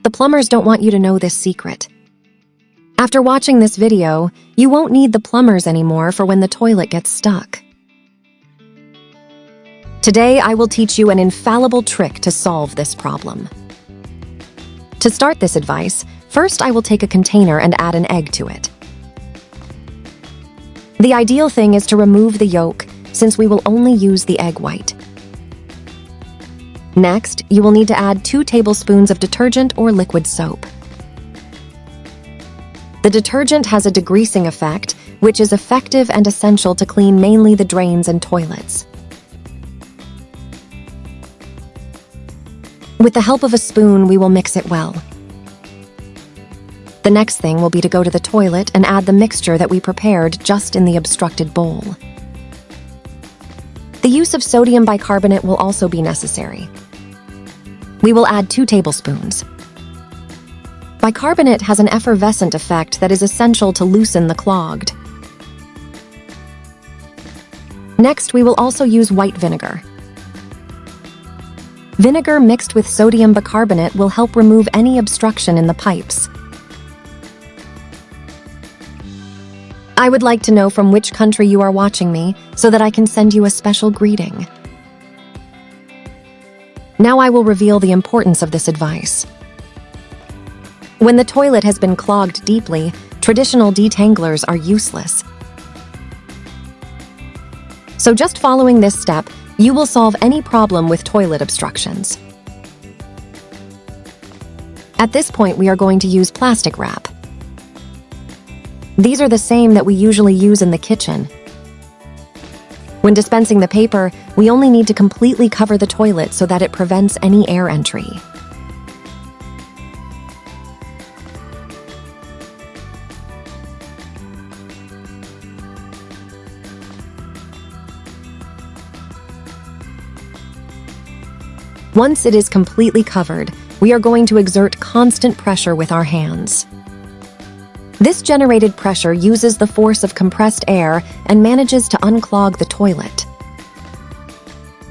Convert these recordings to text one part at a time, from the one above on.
The plumbers don't want you to know this secret. After watching this video, you won't need the plumbers anymore for when the toilet gets stuck. Today, I will teach you an infallible trick to solve this problem. To start this advice, first I will take a container and add an egg to it. The ideal thing is to remove the yolk, since we will only use the egg white. Next, you will need to add 2 tablespoons of detergent or liquid soap. The detergent has a degreasing effect, which is effective and essential to clean mainly the drains and toilets. With the help of a spoon, we will mix it well. The next thing will be to go to the toilet and add the mixture that we prepared just in the obstructed bowl. The use of sodium bicarbonate will also be necessary. We will add 2 tablespoons. Bicarbonate has an effervescent effect that is essential to loosen the clogged. Next, we will also use white vinegar. Vinegar mixed with sodium bicarbonate will help remove any obstruction in the pipes. I would like to know from which country you are watching me so that I can send you a special greeting. Now I will reveal the importance of this advice. When the toilet has been clogged deeply, traditional detanglers are useless. So just following this step, you will solve any problem with toilet obstructions. At this point, we are going to use plastic wrap. These are the same that we usually use in the kitchen. When dispensing the paper, we only need to completely cover the toilet so that it prevents any air entry. Once it is completely covered, we are going to exert constant pressure with our hands. This generated pressure uses the force of compressed air and manages to unclog the toilet.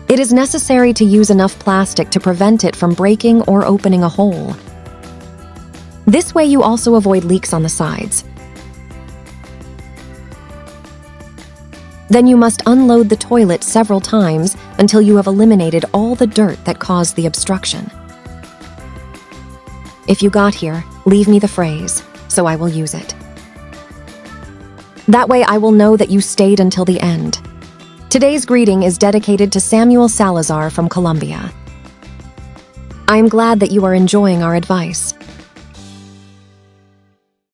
It is necessary to use enough plastic to prevent it from breaking or opening a hole. This way you also avoid leaks on the sides. Then you must unload the toilet several times until you have eliminated all the dirt that caused the obstruction. If you got here, leave me the phrase, so I will use it. That way I will know that you stayed until the end. Today's greeting is dedicated to Samuel Salazar from Colombia. I am glad that you are enjoying our advice.